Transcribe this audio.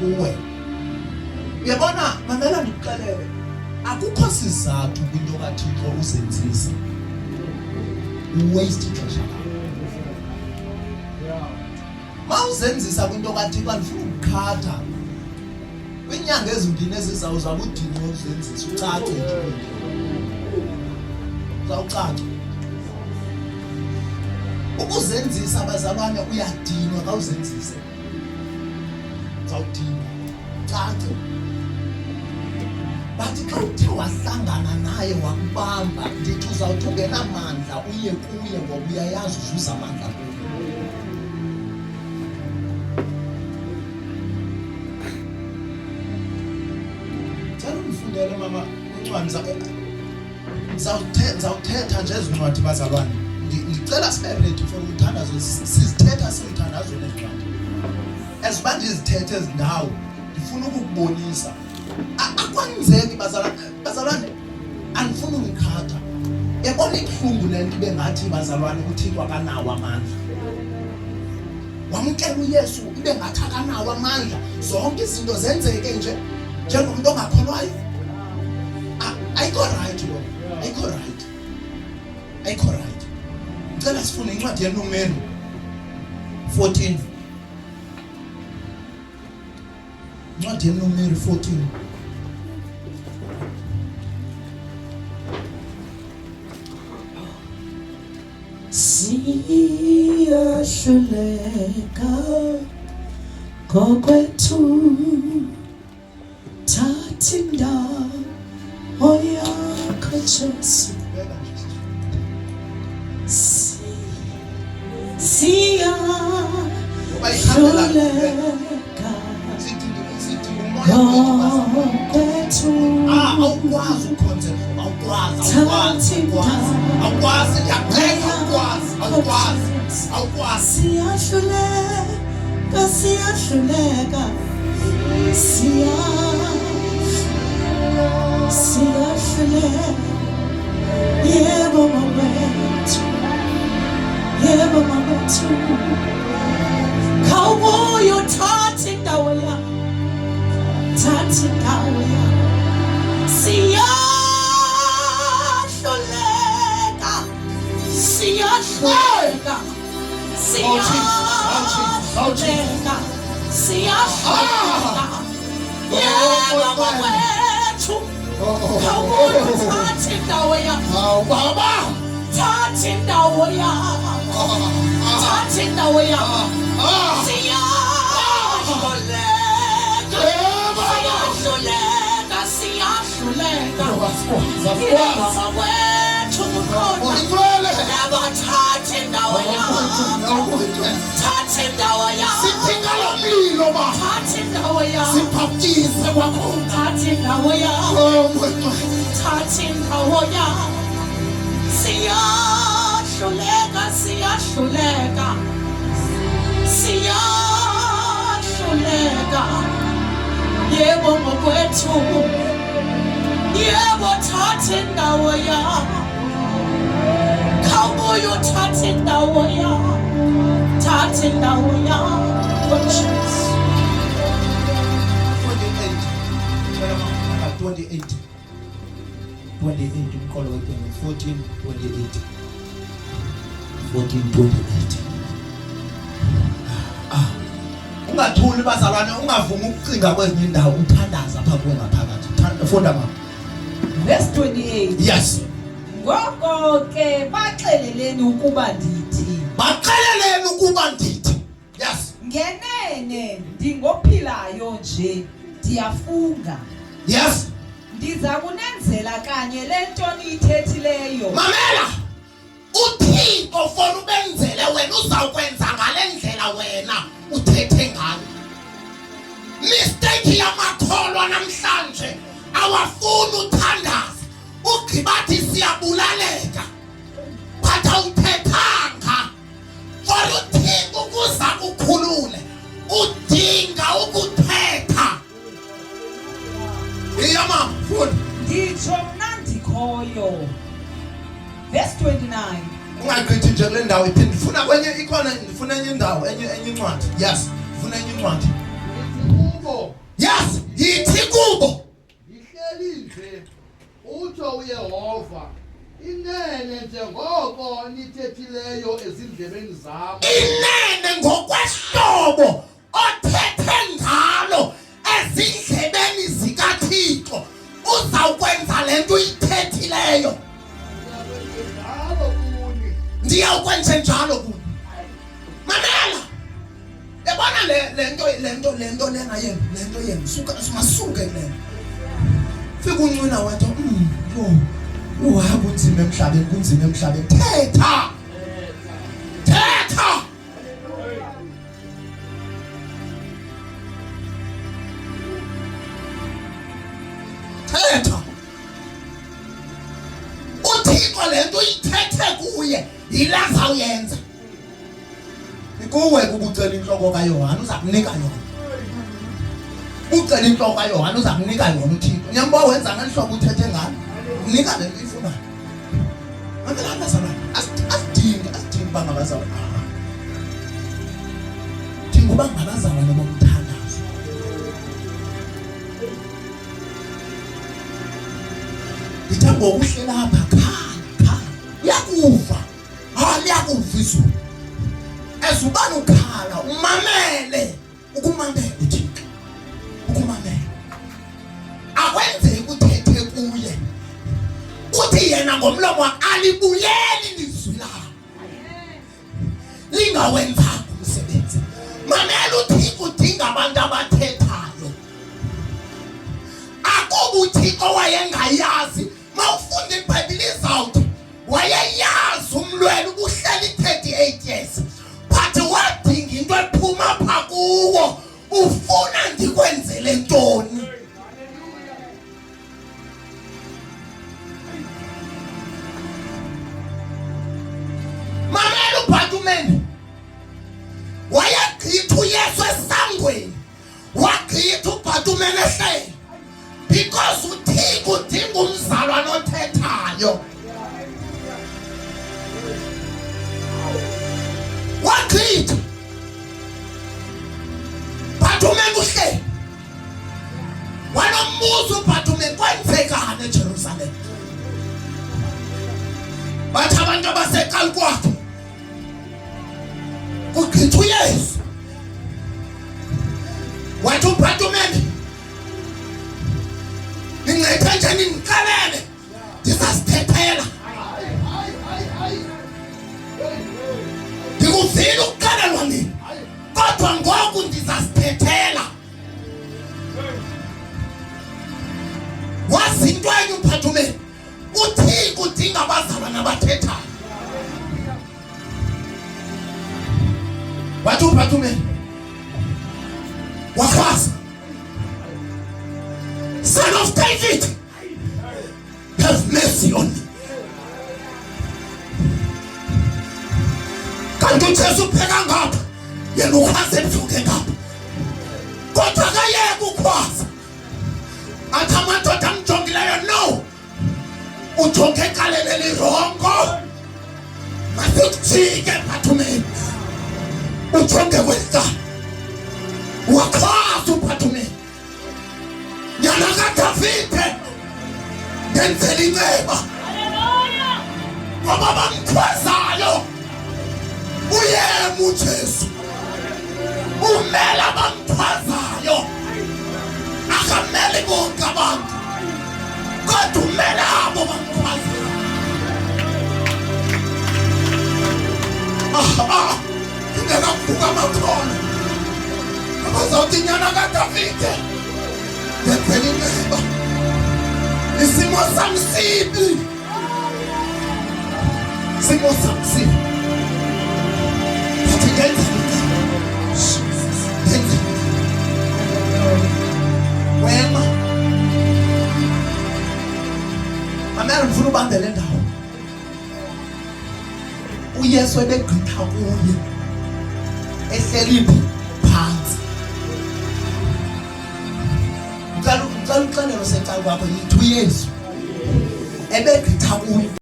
kuwe. Uyabona mamela ndikuxelele akukho sizathu kwinto kaThixo usenzisa. Waste ixesha lakho. Mawuzenzisa kwinto kaThixo andifuna ukukhatha. Kwinyanga ezimbini ezizayo uzabe udinwe uzenzisa ucace nje. Uzawucaca. Ukuzenzisa abazalwane uyadinwa xa uzenzise. Uzawudinwa. Cace. Bathi xa uthe wahlangana naye wakubamba ndithi uzawuthi ungenamandla uye kuye ngoba uyayazi uzuza amandla kuye. Cela ungifundele mama uncwadi ngizawuthetha nje ezincwadi bazalwane. Ngicela sibe ready for umthandazo sizithetha simthandazo nezincwadi. Eziba nje izithethe ezindawo ndifuna ukukubonisa. Akwenzeki bazalwane andifuna ukukhatha. Yabona ibuhlungu lento bengathi bazalwane uThixo akanawo amandla. Wamkela uYesu ibe ngathi akanawo amandla. Zonke izinto zenzeke nje njengomuntu ongakholwayo. Ayikho right lo. Ayikho right. Ayikho right. Ngicela sifune incwadi yeNumeri 14. Incwadi yeNumeri 14. Siyahluleka kokwethu thatha indawo yakho Jesu. Siyahluleka kokwethu Awukwazi uconcept, awukwazi ndiyaqeka awukwazi. Siyahluleka siyahluleka yebo mawethu khawubuye uthathe indawo yakho. Thatha indawo yakho. Siyahluleka yebo mawethu khawubuye uthathe indawo yakho. Baba Thatha indawo yakho. Thatha indawo yakho. Siyahluleka yebo wethu ukhona abathatha indawo yakho. Thatha indawo yakho. sithingala umlilo ba Thatha indawo yakho. sibhaptize kwakhona. Thatha indawo yakho. Thatha indawo yakho. Siyahluleka yebo mawethu yebo thatha indawo yakho. Khawubuye uthathe indawo yakho. Thatha indawo yakho Jesu. 28 umqolo wethu 14:28. 14:28. Ungathuli bazalwane, ungavumi ukucinga kwezinye indawo uthandaza apha kuwe ngaphakathi. Funda mama. Verse 28. Yes. Ngoko ke baxeleleni ukuba ndithi. Baxeleleni ukuba ndithi. Yes. Ngenene ndingophilayo nje ndiyafunga. Yes. Ndiza kunenzela kanye lento niyithethileyo. Mamela. uThixo ufuna ubenzele wena uzawukwenza ngale ndlela wena uthethe ngayo. Mistake yamakholwa namhlanje awafuni uthandaza. Ugqibathi siyabulaleka. Phatha uthethanga. For uThixo ukuza kukhulule udinga ukuthetha. Iyama funda. Nditsho mna ndikhoyo. Verse 29. Ungagqithi nje kule ndawo iphinde ndifuna kwenye ikhona ndifuna enye indawo enye incwadi. Yes, ndifuna enye incwadi. Kubo ithethileyo ezindlebeni zam. Inene ngokwehlobo othethe ngalo ezindlebeni zikaThixo uzawukwenza lento uyithethileyo. Ndiyawukwenza njalo kuni. Mamela. Yabona lento lena yena suka masuke le. Fika uncina wathi uha kunzima emhlabeni thetha. uThixo lento uyithethe kuye yila zawuyenza. Kuwe ukucela inhloko kaYohana uzakunika yona. Ucela inhloko kaYohana uzakunika yona uThixo. Nyamba wenza ngalihlobo uthethe ngalo. Unika le nto ifunayo. Ngempela abazalwane asidingi bangabazalwane. Dinga uba ngabazalwane bomthandazo. Ngithanda ukuhlela apha khala. Yakuva. Liyakuva izulu. Ezubani ukhala umamele ukumamela uThixo. Ukumamela. Akwenzeki uthethe kuye. Uthi yena ngomlomo alibuyeli ilizwi lakho. Lingawenza umsebenzi. Mamela uThixo udinga abantu abathethayo. Akuba uThixo wayengayazi mawufunda iBhayibheli izawuthi wayeyazi umlwelo ubuhleli 38 years. But wadinga into ephuma pha kuwo. Ufuna ndikwenzele ntoni? Mamela uBhatumeni wayegqitha uYesu esangweni. Wagqitha uBhatumeni ehleli. Because uThixo udinga umzalwane othethayo. Wagqitha Bhatumeni uhleli. Wanombuzo uBhatumeni kwenzekani eJerusalem. Bathi abantu abaseqala kwakhe kugqitha uYesu. Wathi uBhatumeni ningethe nje ningiqalele ndizasithethela. Ndikuvile ukuqalelwa nini kodwa ngoku ndizasithethela. Wazi into enye uBhatumeni uThixo udinga abazalwane abathethayo. Wathi uBhatumeni wakhwaza, Son of David, have mercy on me. Kanti uJesu upheka ngapha yena ukhwaze ebusuke ngapha. Kodwa akayeke ukhwaza. Athi amadoda amjongileyo no. Ujonge eqaleni lirongo. Masikujike Bhatumeni. Ujonge kwecala. Wakhwaza uBhatumeni. Nyana kaDavide ngenzela inceba. Haleluya. Ngoba bamkhwazayo uyema uJesu. Umela bamkhwazayo. Akamele bonke abantu. Kodwa umela abo bamkhwazayo. Ingakavuka amakhono. Abazawuthi nyana kaDavide ngenzela inceba. Isimo samsibi. Isimo samsibi. Bathi ngenzela wema. Mamela ngifuna ubambe le ndawo. uYesu ebegqitha kuye ehleli phansi. Ngicela uxelelo secala kwakho yithi uYesu ebegqitha kuye